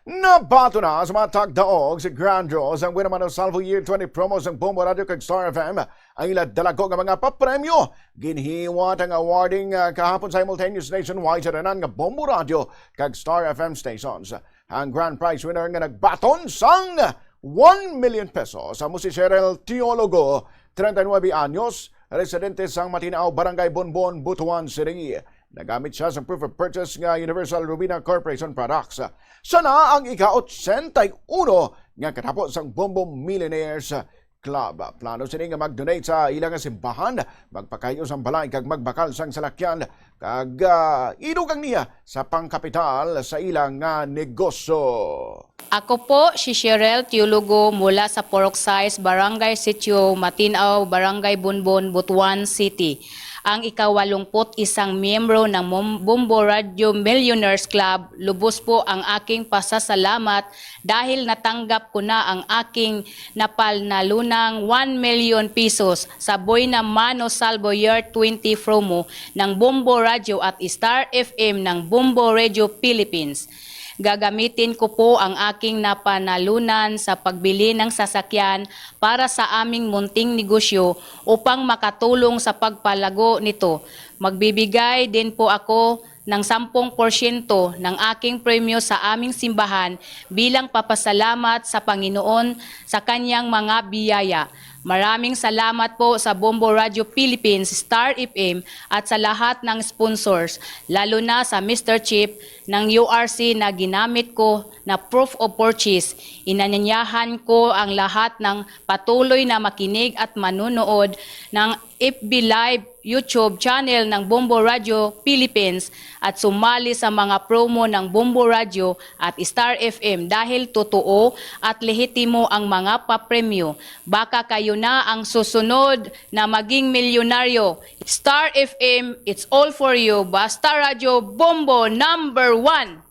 Nabato na sa mga tagdaog si Grand Draws ang Winamano Salvo Year 20 promos ng Bombo Radio kag Star FM ang ila dalago nga mga papremyo. Ginhiwat ang awarding kahapon simultaneous nationwide sa tanan nga Bombo Radio kag Star FM stations. Ang grand prize winner nga nagbaton sang 1 million pesos sa si Cheryl Teologo, 39 anyos, residente sang Matinao, Barangay Bonbon, Butuan City. Nagamit siya sa proof of purchase nga Universal Rubina Corporation products. Sana ang ika-81 nga katapos ang Bombo Millionaires Club. Plano sila nga mag-donate sa ilang simbahan, magpakayos ang balay kag magbakal sang salakyan kag idugang niya sa pangkapital sa ilang negosyo. Ako po si Cheryl Teologo mula sa Poroxais, Barangay Sitio, Matinao, Barangay Bonbon, Butuan City. Ang ika-81 miyembro ng Bombo Radio Millionaires Club, lubos po ang aking pasasalamat dahil natanggap ko na ang aking napalnalunang 1 million pesos sa Buena Mano Salvo Year 20 promo ng Bombo Radio at Star FM ng Bombo Radio Philippines. Gagamitin ko po ang aking napanalunan sa pagbili ng sasakyan para sa aming munting negosyo upang makatulong sa pagpalago nito. Magbibigay din po ako ng 10% ng aking premyo sa aming simbahan bilang papasalamat sa Panginoon sa kanyang mga biyaya. Maraming salamat po sa Bombo Radio Philippines, Star FM at sa lahat ng sponsors, lalo na sa Mr. Chip ng URC na ginamit ko na proof of purchase. Inanyayahan ko ang lahat ng patuloy na makinig at manunood ng FB Live YouTube channel ng Bombo Radio Philippines at sumali sa mga promo ng Bombo Radio at Star FM dahil totoo at lehitimo ang mga papremyo. Baka kayo na ang susunod na maging milyonaryo. Star FM, it's all for you. Basta Radio Bombo number 1.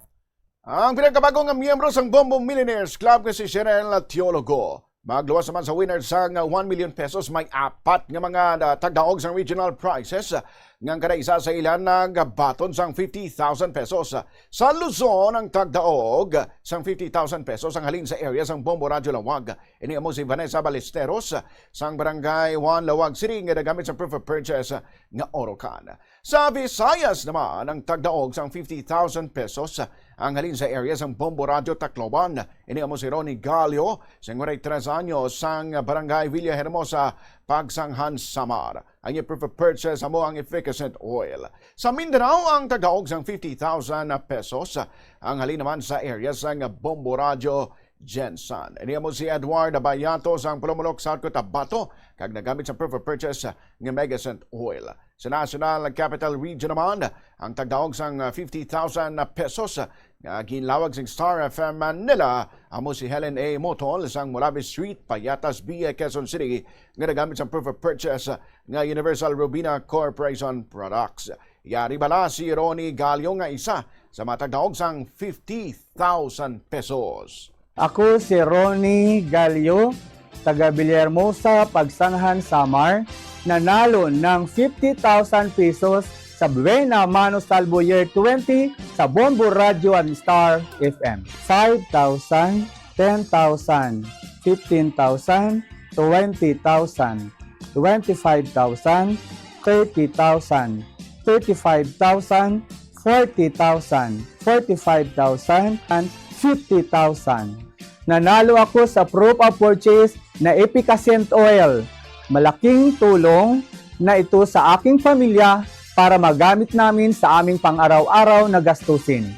Ang pinagkabagong miyembro ng Bombo Millionaires Club nga si Cheryl Teologo. Magluwas naman sa winner sang 1 million pesos, may apat nga mga tagdaog sang regional prizes nga kada isa sa ilan nagbaton sang 50,000 pesos. Sa Luzon ang tagdaog sang 50,000 pesos ang halin sa area sang Bombo Radio Lawag. Ini amo si Vanessa Ballesteros sang Barangay 1 Lawag City nga nagamit sa proof of purchase nga Orocan. Sa Visayas naman ang tagdaog sang 50,000 pesos ang halin sa area sang Bombo Radio Tacloban. Ini amo si Ronnie Galio, 53 anyos, sang Barangay Villahermosa, Pagsanghan, Samar. Ang proof of purchase amo ang efficacent oil. Sa Mindanao ang tagdaog sang 50,000 pesos ang halin naman sa area sang Bombo Radio Jensen. Ini amo si Edward Abayato sang Pulumulok, South Cotabato, kag nagamit sa proof of purchase nga Megacent oil. Sa National Capital Region naman, ang tagdaog sang 50,000 pesos nga ginlawag sang Star FM Manila amo si Helen A. Motol sang Mulabi Street, Payatas, BA, Quezon City nga nagamit sa proof of purchase nga Universal Rubina Corporation products. Yari bala si Ronnie Galio nga isa sa mga tagdaog sang 50,000 pesos. Ako si Ronnie Galio, taga Villahermosa, Pagsanghan, Samar, nanalo ng 50,000 pesos sa Buena Mano Salvo Year 20 sa Bombo Radio and Star FM. 5,000, 10,000, 15,000, 20,000, 25,000, 30,000, 35,000, 40,000, 45,000, and 50,000. Nanalo ako sa proof of purchase na efficacent oil. Malaking tulong na ito sa aking pamilya para magamit namin sa aming pang-araw-araw na gastusin.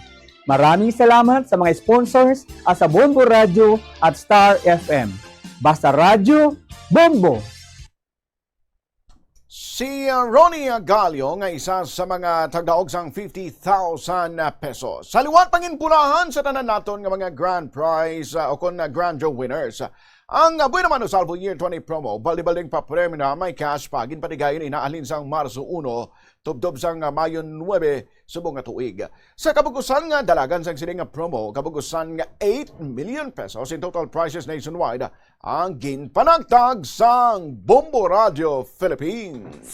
Maraming salamat sa mga sponsors at sa Bombo Radio at Star FM. Basta Radio, Bombo! Si Ronnie Galio nga isa sa mga tagdaog sang 50,000 pesos. Sa liwat panginpulahan sa tanan naton nga mga grand prize o kon grand draw winners. Ang Buena Mano Salvo Year 20 promo, balibalding papremyo na may cash pagin patigayon inaalin sang Marso 1, tubdob sang Mayo 9, subong nga tuig. Sa kabugusan nga dalagan sang sining nga promo, kabugusan nga 8 million pesos in total prizes nationwide ang ginpanagtag sang Bombo Radio Philippines.